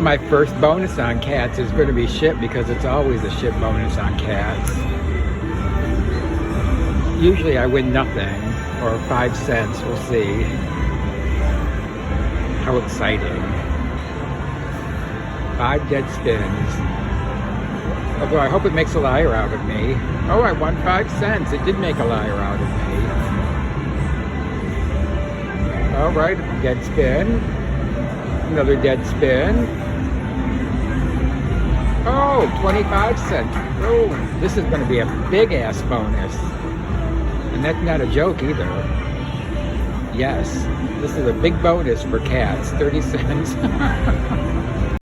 My first bonus on cats is going to be shit because it's always a shit bonus on cats. Usually I win nothing or 5 cents. We'll see. How exciting. 5 dead spins. Although I hope it makes a liar out of me. Oh, I won 5 cents. It did make a liar out of me. All right, dead spin. Another dead spin. Oh, 25 cents. Oh, this is going to be a big ass bonus. And that's not a joke either. Yes, this is a big bonus for cats. 30 cents.